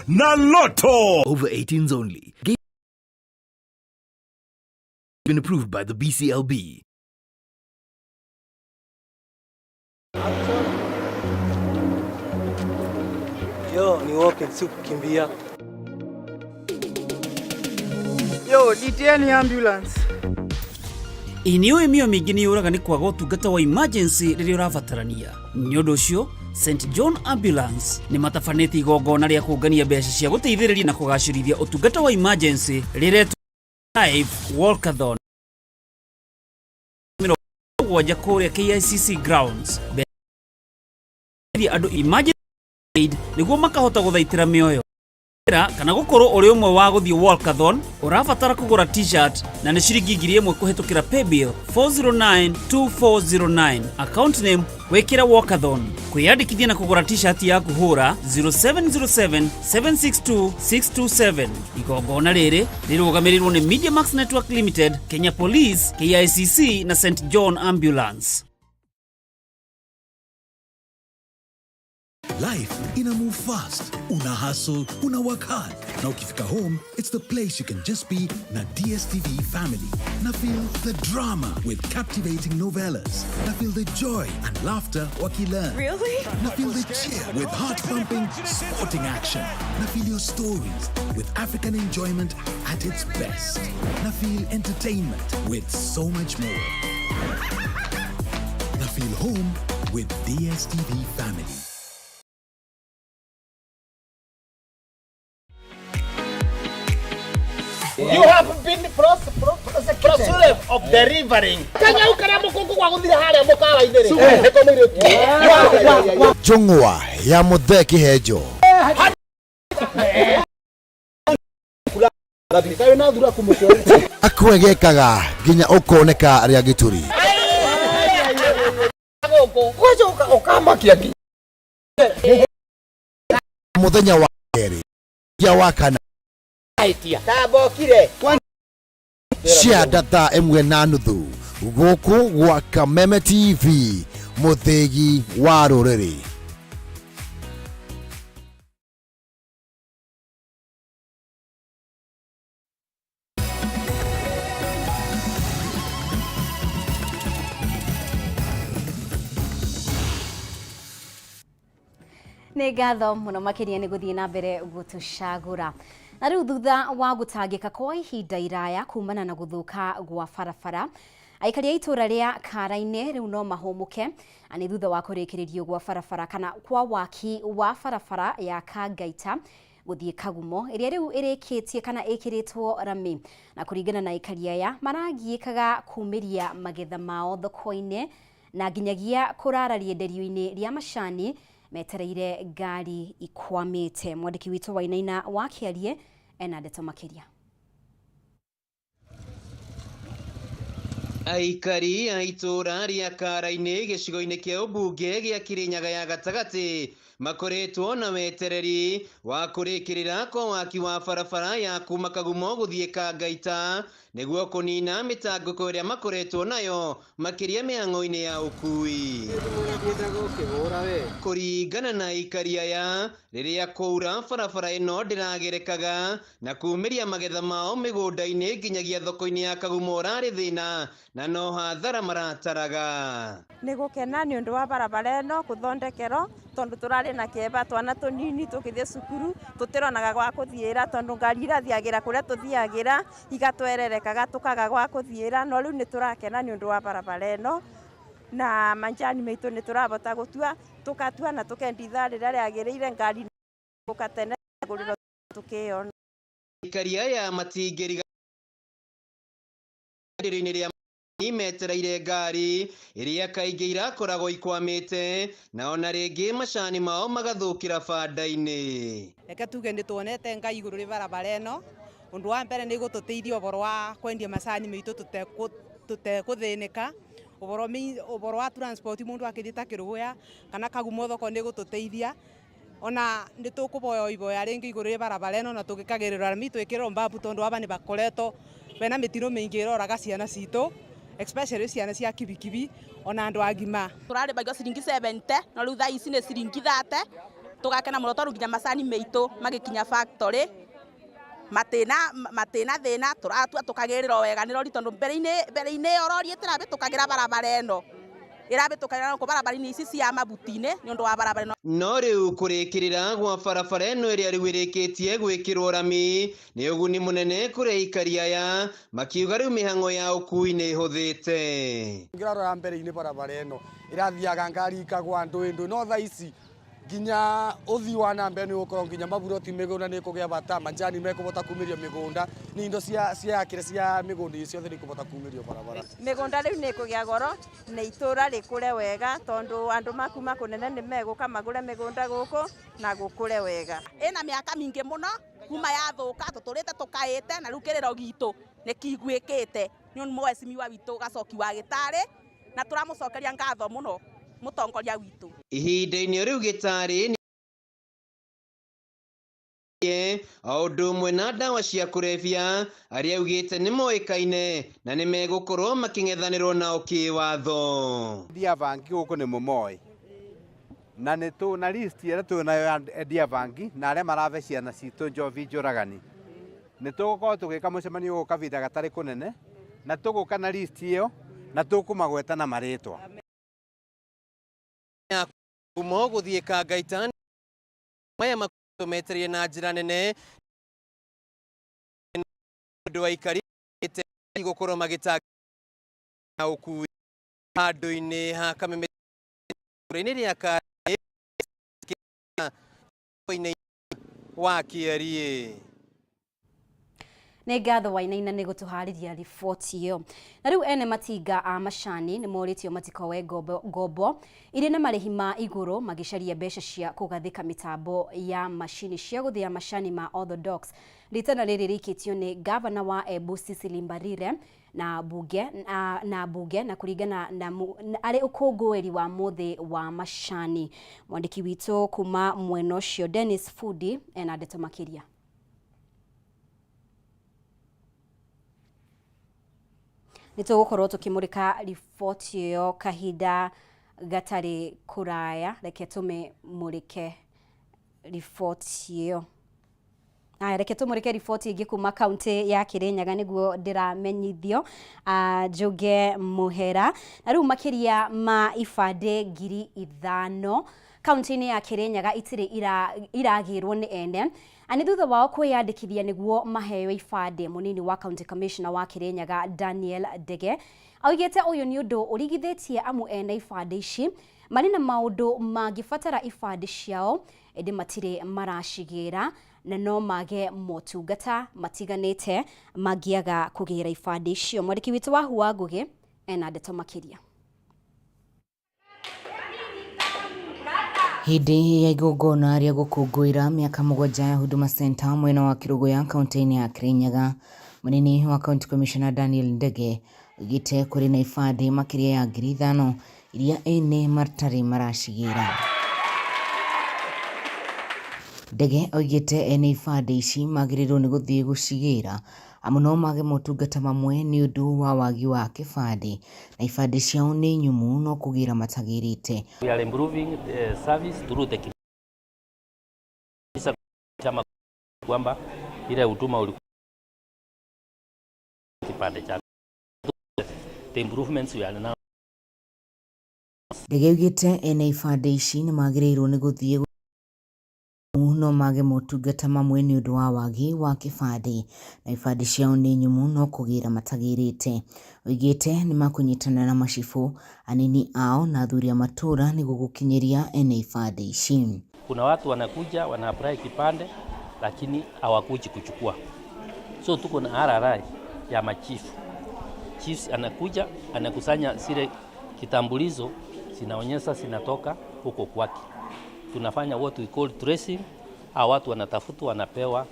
na Lotto. Over 18s only. Game been approved by the BCLB. Yo, ni walk and soup kimbia. Yo, nitieni ambulance. Inio emio mingĩ nĩ yũraga nĩ kwaga ũtungata wa emergency rĩrĩa ũrabatarania. Nĩ ũndũ ũcio, St John Ambulance nĩ matabanĩtie igongona rĩa kũngania mbeca cia gũteithĩrĩria na kũgacĩrithia ũtungata wa emergency rĩrĩa live walkathon. 7 kũrĩa KICC grounds andũ emergency aid nĩguo makahota gũthaitĩra mĩoyo kana gũkorwo ũrĩ ũmwe wa gũthiĩ walkathon ũrabatara kũgũra t-shirt na nĩ ciringi 1,000 kũhetũkĩra paybill 4092409 account name wĩkĩra walkathon. Kwĩyandĩkithia na kũgũra t-shirt yaku hũra 0707762627. Igongona rĩrĩ rĩrũgamĩrĩirwo nĩ Media Max Network Limited, Kenya Police, KICC na St John Ambulance. Life ina move fast, una hustle, una work hard. Na ukifika home, it's the place you can just be na DSTV family. Na feel the drama with captivating novellas. Na feel the joy and laughter wakilearn. Really? Na feel the cheer with heart-pumping sporting action. Na feel your stories with African enjoyment at its best. Na feel entertainment with so much more. Na feel home with DSTV family. You have been prosecuted of delivering. Kanya ukara mukungu kwa guthira haria mukawa-inĩ rĩ. Eko mwĩrĩtu. Njũng'wa ya Mũthee Kĩhenjo. Akwegekaga nginya ũkoneka rĩa gĩtũri. Mũthenya wa kerĩ ya wakana cia data 1:30 gũkũ gwa Kameme TV, mũthĩgi wa rũrĩrĩ. Nĩ ngatho mũno makĩria nĩ gũthiĩ na mbere gũtũcagũra. Na rĩu thutha wa gũtangĩka kwa ihinda iraya kumana na gũthũka gwa barabara, aikari a itũra rĩa Kara-inĩ rĩu no mahũmũke nĩ thutha wa kũrĩkĩrĩrio gwa barabara kana kwa waki wa barabara ya Kangaita gũthiĩ Kagumo ĩrĩa rĩu ĩrĩkĩtie kana ĩkĩrĩtwo rami. Na kũringana na aikari aya maragiĩkaga kumĩria magetha mao thoko-inĩ na nginyagia kũrara rĩenderio-inĩ rĩa macani metereire ngari ikwamĩte. Mwandĩki witũ Wainaina wa Kĩarie ena ndeto makĩria. Aikari a itũra rĩa Kara-inĩ gĩcigo-inĩ kĩa ũmbunge gĩa Kirinyaga ya gatagatĩ makoretwo na wetereri wa kũrĩkĩrĩra kwa waki wa barabara ya kuma Kagumo gũthiĩ Kangaita nĩguo kũnina mĩtangĩko ĩrĩa makoretwo nayo makĩria mĩhang'o-inĩ ya ũkui. Kũringana na aikari aya, rĩrĩa kwaura barabara ĩno ndĩragerekaga na kumĩria magetha mao mĩgũnda-inĩ nginyagia thoko-inĩ ya Kagumo rarĩ thĩna na no hathara marataraga. Nĩ gũkena nĩ ũndũ wa barabara ĩno gũthondekerwo tondũ tũrarĩ na kĩeba twana tũnini tũgĩthiĩ cukuru tũtironaga gwa kũthiĩra tondũ ngari irathiagĩra kũrĩa tũthiagĩra igatwererekaga tũkaga gwa kũthiĩra, no rĩu nĩ tũrakena nĩ ũndũ wa barabara ĩno na manjani maitũ nĩ tũrahota gũtua tũkatua na tũkendi ithaa rĩrĩa rĩagĩrĩire ngari gũkatene gũrĩrwo tũkĩona. Aikari aya matingĩriga rĩrĩ-inĩ rĩa metereire ngari iria kaingĩ irakoragwo ikwamĩte na ona rĩngĩ macani mao magathũkĩra banda-inĩ. Reke tuge nĩ tuonete Ngai igũrũ rĩ barabara ĩno. Ũndũ wa mbere nĩ gũtũteithia ũhoro wa kwendia macani maitũ tũtekũthĩnĩka. Ũhoro wa transport mũndũ akĩthiĩ Kĩrũgũya kana Kagumo thoko nĩ gũtũteithia. Ona nĩ tũkũboya iboya rĩngĩ igũrũ rĩ barabara ĩno na tũgĩkagĩrĩra rami twĩkĩrwo mbabu tondũ aba nĩ bakoretwo bena mĩtino mĩingĩ ĩroraga ciana citũ, especially ciana cia kibikibi ona andũ agima. Tũrarĩ baigua ciringi 70 no rĩu thaa ici nĩ ciringi 30. Tũgakena mũno tondũ nginya macani maitũ magĩkinya factory matĩna thĩna tũratua tũkagĩrĩrwo wega nĩ rori tondũ mbere-inĩ orori ĩtĩrabĩtũkagĩra barabara ĩno ĩrabĩtũkagĩra gũkũ barabara-inĩ ici cia mabuti-inĩ nĩ ũndũ wa barabara ĩno. No rĩu kũrĩkĩrĩra gwa barabara ĩno ĩrĩa rĩu ĩrĩkĩtie gwĩkĩrwo rami nĩ ũguni mũnene kũrĩ aikari aya makiuga rĩu mĩhang'o ya ũkui nĩ ĩhũthĩte. Ngĩrora mbere-inĩ barabara ĩno ĩrathiaga ngari ikagwa ndũ no thaa ici nginya uthi wa nambe ni ukorwo nginya maburoti migunda ni kugia bata majani mekubota kumirio migunda ni indo cia akire cia migunda icio thiri kubota kumirio barabara migunda riu ni kugia goro ni itura rikure wega tondu andu makuma kunene ni meguka magure migunda guku na gukure wega ina miaka mingi muno kuma yathuka tuturite tukaite na riu kiriro gitu ni kiguikite ni mwecimiwa witu gacoki wa gitari na turamucokeria ngatho muno mutongoria witu ihinda-inĩ rĩu gĩtarĩ o ũndũ ũmwe na ndawa cia kũrebia arĩa augĩte nĩ moĩkaine na nĩ megũkorwo makĩng'ethanĩrwo nao kĩwatho. Endia bangi gũkũ nĩ mũmoĩ na nĩ tũna list ĩrĩa twĩnayo ya endia bangi na arĩa marabe ciana citũ njovi njũragani nĩ tũgũkorwo tũgĩka mũcemanio gũka kahinda gatarĩ kũnene na tũgũka na list ĩyo na tũkũmagweta na marĩtwa kumo gũthiĩ Kangaita maya makumeterie na njĩra nene andũ aikari gũkorwo magĩtanga ũkui handũ-inĩ ha Kameme rĩa wa Kĩarie. Nĩ ngatho Wainaina nĩ gũtũharĩria riboti ĩyo. Na rĩu ene matinga a macani nĩ morĩtio matikoe ngombo irĩ na marĩhi ma igũrũ magĩcaria mbeca cia kũgathĩka mĩtambo ya macini cia gũthĩa macani ma Orthodox. Ritana rĩrĩ rĩikĩtio nĩ gavana wa Embu Cecily Mbarire na bunge na kũringana na arĩ ũkũngũĩri wa mũthĩ wa macani. Mwandĩki witũ kuma mwena ũcio Dennis Fudi ena ndeto makĩria. Nĩtũgũkorwo tũkĩmũrĩka riboti ĩyo kahinda gatarĩ kũraya, reke tũmĩmũrĩke riboti ĩyo. Reke tũmũrĩke riboti ĩngĩ kuma kaunti ya Kirinyaga nĩguo ndĩramenyithio Njuge Muhera. Na rĩu makĩria ma ibandĩ 5,000 kaunti-inĩ ya Kirinyaga itirĩ iragĩrwo nĩ ene. Ani thutha wao kwĩyandĩkithia nĩguo maheo ibandĩ. Mũnini wa County Commissioner wa Kirinyaga Daniel Ndege augĩte ũyũ nĩ ũndũ ũrigithĩtie amu ene ibandĩ ici marĩ na maũndũ mangĩbatara ibandĩ ciao ĩndĩ matirĩ maracigĩra na no mage motungata matiganĩte mangĩaga kũgĩra ibandĩ icio. Mwandĩki witũ wa Hua Ngũgĩ ena ndeto makĩria. Hĩndĩ ya igongona rĩa gũkũngũĩra mĩaka 7 ya Huduma Center mwena wa Kĩrũgũya kaunti-inĩ ya Kirinyaga, mũnini wa County Commissioner Daniel Ndege oigĩte kũrĩ na ibandĩ makĩria ya 5,000 iria ene matarĩ maracigĩra. Ndege oigĩte ene ibandĩ ici magĩrĩirwo nĩ gũthiĩ gũcigĩra amu no mage motungata mamwe nĩ ũndũ wa wagi wa kĩbandĩ na ibandĩ ciao nĩ nyumu no kũgĩra matagĩrĩte. We are improving the service through the chama kwamba ile huduma ulikuwa kipande cha the improvements we are now. Ndege oigĩte ene ibandĩ ici nĩ magĩrĩirwo nĩ gũthiĩ no mage motungata mamwe nĩ ũndũ wa wagi wa kĩbandĩ na ibandĩ ciao nĩ nyumu no kũgĩra matagĩrĩte. Oigĩte nĩ makũnyitana na macibũ anini ao na athuri a matũra nĩguo gũkinyĩria ene ibandĩ ici. Kuna watu wanakuja wana apply kipande lakini hawakuji kuchukua, so tuko na RRI ya machifu. Chiefs anakuja anakusanya zile kitambulizo zinaonyesha zinatoka huko kwake. Tunafanya what we call tracing, hao watu wanatafutwa wanapewa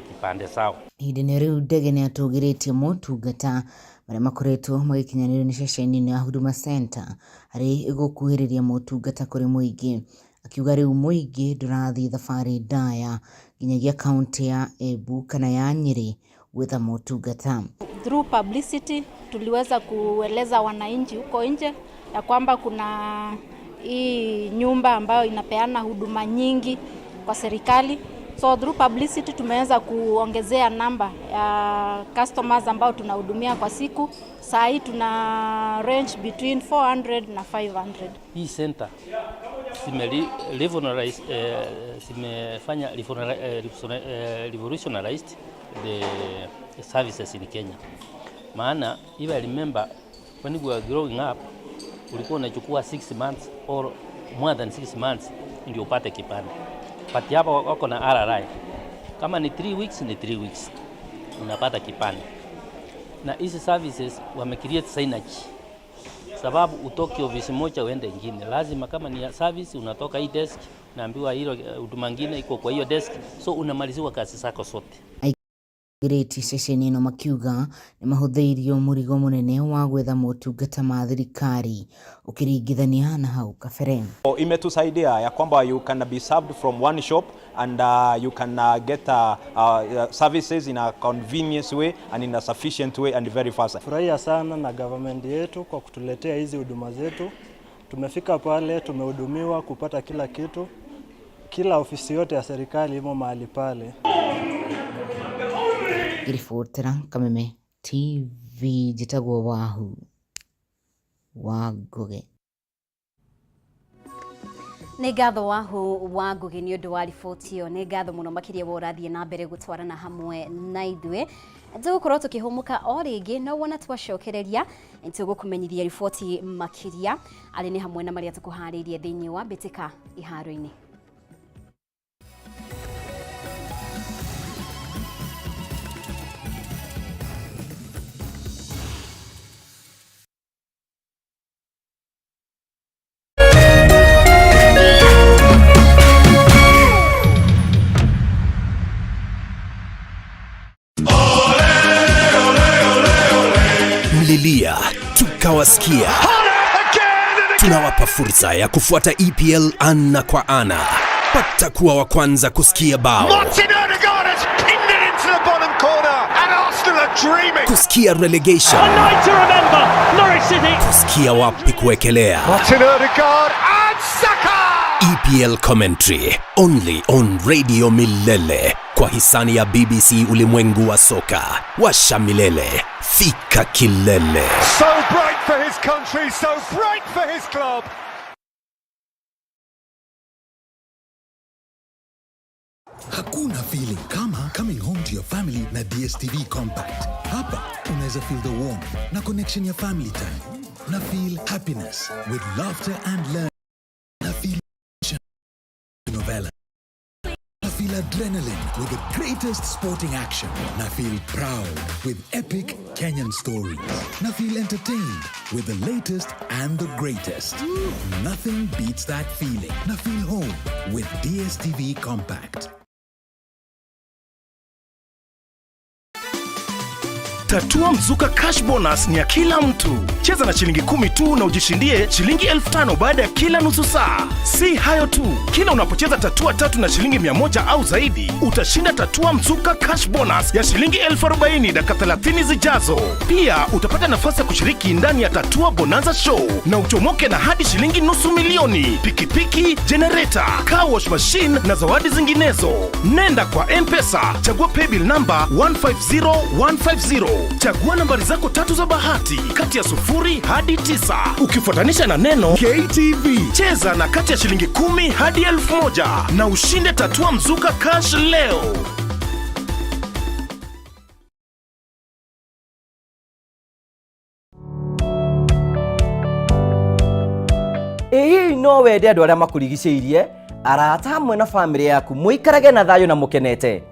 kipande sao. Hĩndĩ-inĩ rĩu Ndege nĩ atũgĩrĩtie motungata marĩa makoretwo magĩkinyanĩrio nĩ ceceni-inĩ ya Huduma Center harĩ gũkuhĩrĩria motungata kũrĩ mũingĩ, akiuga rĩu mũingĩ ndũrathiĩ thabarĩ ndaya nginyagia kaunti ya Embu kana ya Nyeri gwetha motungata. Through publicity tuliweza kueleza wananchi huko nje ya kwamba kuna hii nyumba ambayo inapeana huduma nyingi kwa serikali. So through publicity tumeweza kuongezea namba ya customers ambao tunahudumia kwa siku. Saa hii tuna range between 400 na 500. Hii center zimefanya revolutionized the services in Kenya. Maana if I remember when we were growing up ulikuwa unachukua 6 months or more than 6 months ndio upate kipande. But hapa wako na RRI. Kama ni 3 weeks ni 3 weeks. Unapata kipande. Na hizi services wamecreate synergy. Sababu utoke ofisi moja uende nyingine. Lazima kama ni service unatoka hii desk naambiwa hilo huduma nyingine iko kwa hiyo desk, so unamaliziwa kazi zako zote. Gireti ceceni ĩno makiuga nĩ mahũthĩirio mũrigo mũnene wa gwetha motungata ma thirikari ũkĩringithania na hau kabere. Imetusaidia ya kwamba you can be served from one shop and you can get services in a convenience way and in a sufficient way and very fast. Furahia sana na government yetu kwa kutuletea hizi huduma zetu. Tumefika pale, tumehudumiwa kupata kila kitu. Kila ofisi yote ya serikali imo mahali pale. Irifotera Kameme TV jitagwo Wahu Waguge. Nĩ ngatho Wahu Waguge nĩ ũndũ wa riboti ĩyo. Nĩ ngatho mũno makĩria wa ũrathiĩ na mbere gũtwarana hamwe na ithuĩ. Tũgũkorwo tũkĩhũmũka o rĩngĩ no wona twacokereria nĩtũgũkũmenyithia riboti makĩria arĩ nĩ hamwe na marĩa tũkũharĩirie thĩinĩ wa mbĩtĩka iharo-inĩ. Lilia, tukawasikia. Tunawapa fursa ya kufuata EPL ana kwa ana. Pata kuwa wa kwanza kusikia bao. Kusikia relegation. Kusikia wapi kuekelea. EPL commentary only on Radio Milele kwa hisani ya BBC Ulimwengu wa Soka. Washa milele, fika kilele. So bright for his country, so bright for his club. Hakuna feeling kama coming home to your family na DSTV Compact. Hapa unaweza feel the warmth na connection ya family time. Na feel happiness with laughter and learning. Na feel novella. Na feel adrenaline with the greatest sporting action. Na feel proud with epic Kenyan stories. Na feel entertained with the latest and the greatest. Nothing beats that feeling. Na feel home with DSTV Compact. Tatua Mzuka Cash Bonus ni ya kila mtu. Cheza na shilingi 10 tu na ujishindie shilingi 5,000 baada ya kila nusu saa. Si hayo tu, kila unapocheza tatua 3 na shilingi 100 au zaidi, utashinda Tatua Mzuka Cash Bonus ya shilingi 40,000 dakika 30 zijazo. Pia utapata nafasi ya kushiriki ndani ya Tatua Bonanza Show na uchomoke na hadi shilingi $500,000, pikipiki, generator, car wash machine na zawadi zinginezo. Nenda kwa M-Pesa, chagua paybill number 150150. Chagua nambari zako 3 za bahati kati ya 0 hadi 9 ukifuatanisha na neno KTV. Cheza na kati ya shilingi 10 hadi 1,000 na ushinde Tatua Mzuka Cash leo. Hii no wende andũ arĩa makũrigicĩirie, arata hamwe na family yaku muikarage na thayo na mukenete.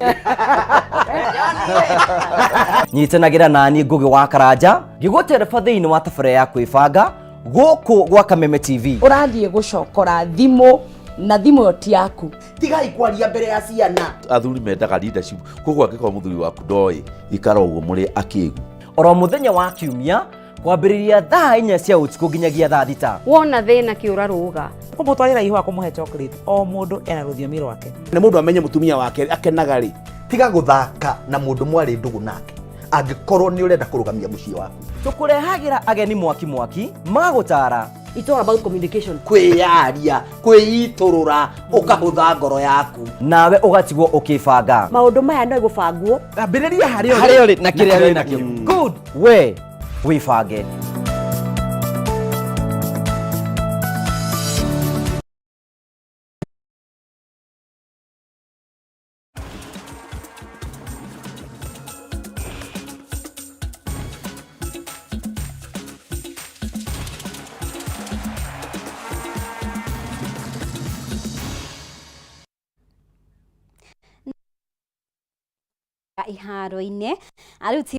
Nyitanagira nani Ngugi wa Karanja ngigutereba thiini wa tabara ya kwibanga guku gwa Kameme TV. Urathie gucokora thimu na thimu yoti yaku tigai kwaria mbere ya ciana. Athuri mendaga leadership koguo angĩkorwo mũthuri waku ndoi ikara ũguo mũrĩ akĩgu. Oro muthenya wa kiumia kwambĩrĩria thaa 4 cia ũtukũ nginyagia thaa 6. Wona thĩna kĩũra rũga Kũmũtwarĩra ihũa kũmũhe chocolate o mũndũ ena rũthiomi rwake. Nĩ mũndũ amenye mũtumia wake akenaga rĩ, tiga gũthaka na mũndũ mwarĩ ndũgũ nake angĩkorwo nĩ ũrenda kũrũgamia mũciĩ waku. Tũkũrehagĩra ageni mwaki magũtara. It's all about communication. Kwĩyaria, kwĩitũrũra, ũkahũtha ngoro yaku, nawe ũgatigwo ũkĩbanga. Maũndũ maya no gũbangwo ambĩrĩria harĩa ũrĩ na kĩrĩa wĩ nakĩo. Good, we wĩbange. iharo-inĩ aruti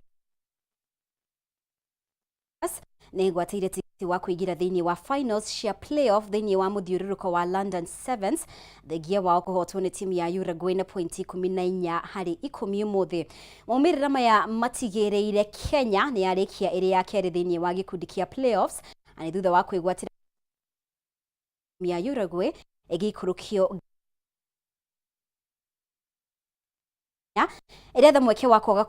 nĩ ngwateire tikiti wa kũingĩra thĩinĩ wa finals cia playoff thĩinĩ wa mũthiũrũrũko wa London Sevens thengia wao kũhotwo nĩ timu ya Uruguay na pointi 14 harĩ 10 ũmũthĩ. Maumĩrĩra maya matigĩrĩire Kenya nĩ yarĩkia ĩrĩ ya kerĩ thĩinĩ wa gĩkundi kĩa playoffs na nĩ thutha wa kwĩgwatĩra timu ya Uruguay ĩgĩikũrũkio ĩretha mweke wa kwaga